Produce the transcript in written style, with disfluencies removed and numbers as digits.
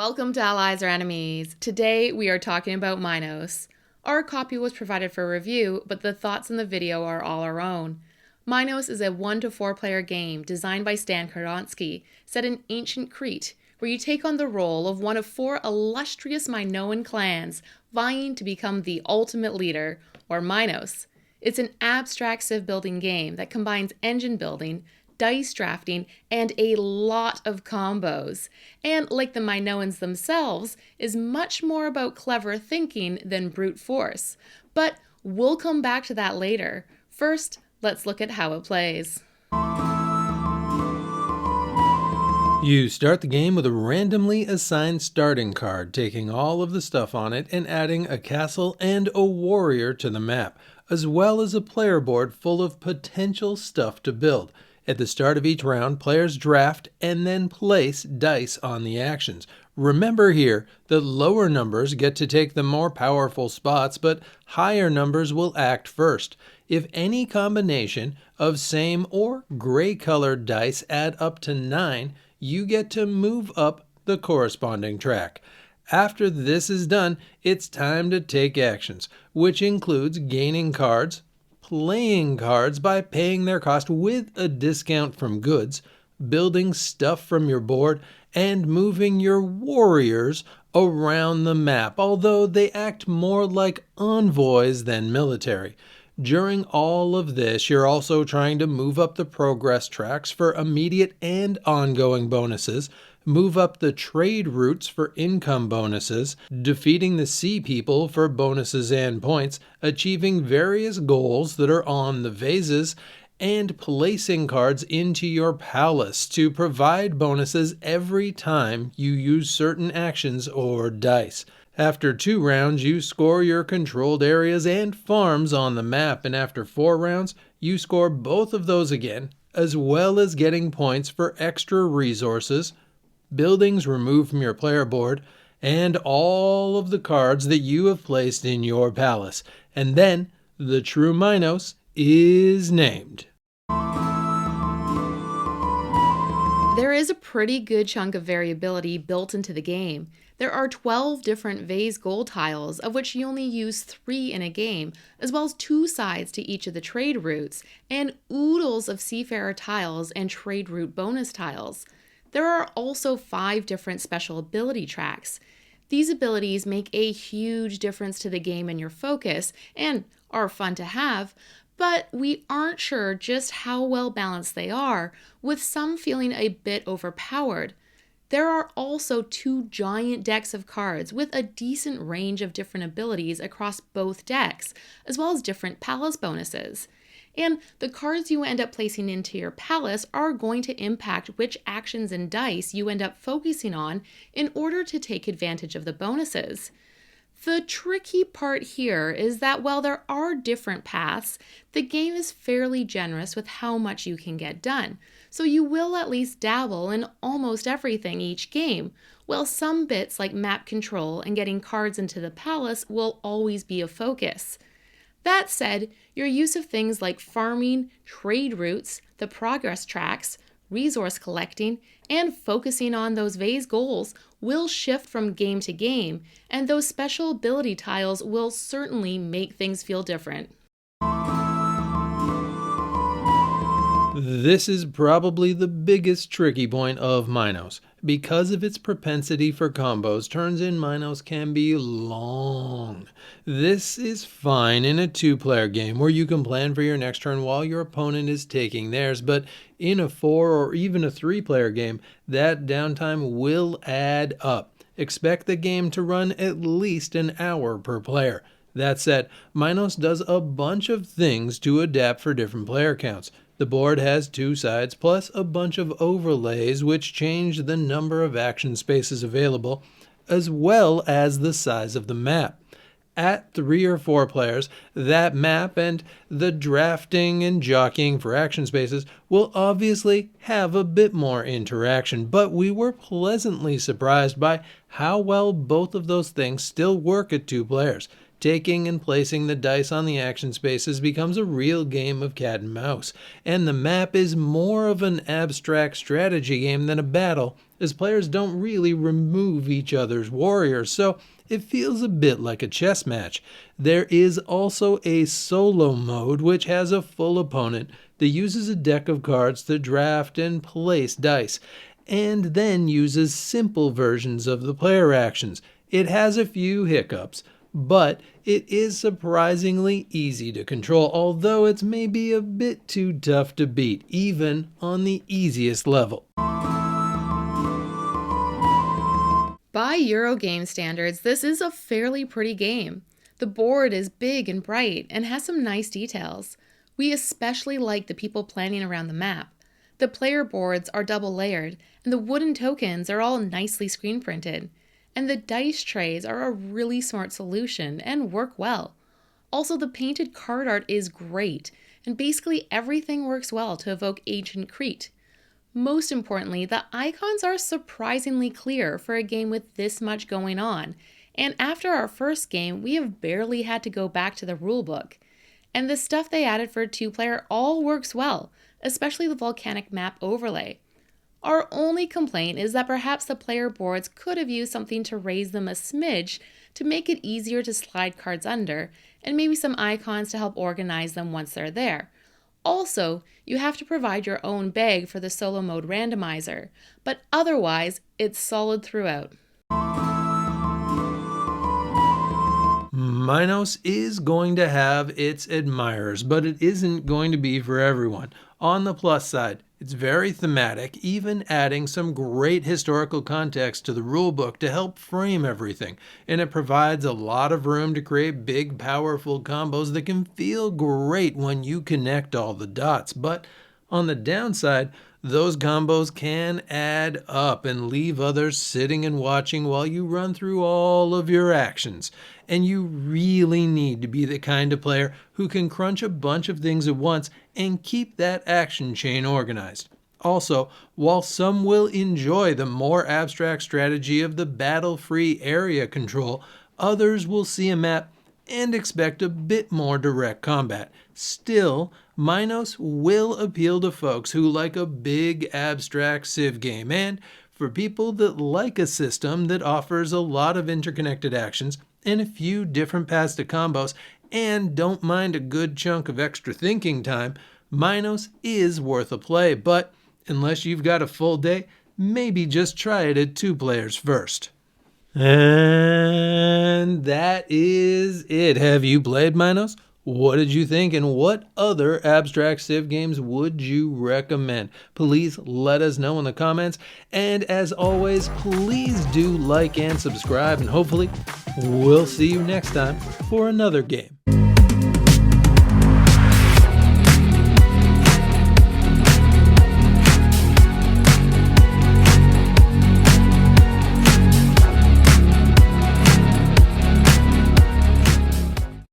Welcome to Allies or Enemies. Today we are talking about Minos. Our copy was provided for review, but the thoughts in the video are all our own. Minos is a 1 to 4 player game designed by Kordonskiy, set in ancient Crete, where you take on the role of one of 4 illustrious Minoan clans vying to become the ultimate leader, or Minos. It's an abstract civ building game that combines engine building, dice drafting, and a lot of combos. And like the Minoans themselves, is much more about clever thinking than brute force. But we'll come back to that later. First, let's look at how it plays. You start the game with a randomly assigned starting card, taking all of the stuff on it and adding a castle and a warrior to the map, as well as a player board full of potential stuff to build. At the start of each round, players draft and then place dice on the actions. Remember here, the lower numbers get to take the more powerful spots, but higher numbers will act first. If any combination of same or gray colored dice add up to 9, you get to move up the corresponding track. After this is done, it's time to take actions, which includes gaining cards, playing cards by paying their cost with a discount from goods, building stuff from your board, and moving your warriors around the map, although they act more like envoys than military. During all of this, you're also trying to move up the progress tracks for immediate and ongoing bonuses, move up the trade routes for income bonuses, defeating the sea people for bonuses and points, achieving various goals that are on the vases, and placing cards into your palace to provide bonuses every time you use certain actions or dice. After 2 rounds, you score your controlled areas and farms on the map, and after 4 rounds, you score both of those again, as well as getting points for extra resources, buildings removed from your player board, and all of the cards that you have placed in your palace. And then, the true Minos is named. There is a pretty good chunk of variability built into the game. There are 12 different vase goal tiles, of which you only use 3 in a game, as well as 2 sides to each of the trade routes, and oodles of seafarer tiles and trade route bonus tiles. There are also 5 different special ability tracks. These abilities make a huge difference to the game and your focus, and are fun to have, but we aren't sure just how well balanced they are, with some feeling a bit overpowered. There are also 2 giant decks of cards with a decent range of different abilities across both decks, as well as different palace bonuses. And the cards you end up placing into your palace are going to impact which actions and dice you end up focusing on in order to take advantage of the bonuses. The tricky part here is that while there are different paths, the game is fairly generous with how much you can get done, so you will at least dabble in almost everything each game, while some bits like map control and getting cards into the palace will always be a focus. That said, your use of things like farming, trade routes, the progress tracks, resource collecting, and focusing on those vase goals will shift from game to game, and those special ability tiles will certainly make things feel different. This is probably the biggest tricky point of Minos. Because of its propensity for combos, turns in Minos can be long. This is fine in a 2-player game where you can plan for your next turn while your opponent is taking theirs, but in a 4 or even a 3-player game, that downtime will add up. Expect the game to run at least an hour per player. That said, Minos does a bunch of things to adapt for different player counts. The board has 2 sides plus a bunch of overlays which change the number of action spaces available, as well as the size of the map. At 3 or 4 players, that map and the drafting and jockeying for action spaces will obviously have a bit more interaction, but we were pleasantly surprised by how well both of those things still work at 2 players. Taking and placing the dice on the action spaces becomes a real game of cat and mouse, and the map is more of an abstract strategy game than a battle, as players don't really remove each other's warriors, so it feels a bit like a chess match. There is also a solo mode which has a full opponent that uses a deck of cards to draft and place dice, and then uses simple versions of the player actions. It has a few hiccups, but it is surprisingly easy to control, although it's maybe a bit too tough to beat, even on the easiest level. By Eurogame standards, this is a fairly pretty game. The board is big and bright and has some nice details. We especially like the people planning around the map. The player boards are double layered, and the wooden tokens are all nicely screen printed. And the dice trays are a really smart solution and work well. Also, the painted card art is great, and basically everything works well to evoke ancient Crete. Most importantly, the icons are surprisingly clear for a game with this much going on, and after our first game, we have barely had to go back to the rulebook. And the stuff they added for 2-player all works well, especially the volcanic map overlay. Our only complaint is that perhaps the player boards could have used something to raise them a smidge to make it easier to slide cards under, and maybe some icons to help organize them once they're there. Also, you have to provide your own bag for the solo mode randomizer, but otherwise, it's solid throughout. Minos is going to have its admirers, but it isn't going to be for everyone. On the plus side, it's very thematic, even adding some great historical context to the rulebook to help frame everything, and it provides a lot of room to create big, powerful combos that can feel great when you connect all the dots. But on the downside, those combos can add up and leave others sitting and watching while you run through all of your actions. And you really need to be the kind of player who can crunch a bunch of things at once and keep that action chain organized. Also, while some will enjoy the more abstract strategy of the battle-free area control, others will see a map and expect a bit more direct combat. Still, Minos will appeal to folks who like a big abstract civ game, and for people that like a system that offers a lot of interconnected actions and a few different paths to combos and don't mind a good chunk of extra thinking time, Minos is worth a play, but unless you've got a full day, maybe just try it at 2 players first. And that is it. Have you played Minos? What did you think, and what other abstract civ games would you recommend? Please let us know in the comments, and as always, please do like and subscribe, and hopefully we'll see you next time for another game.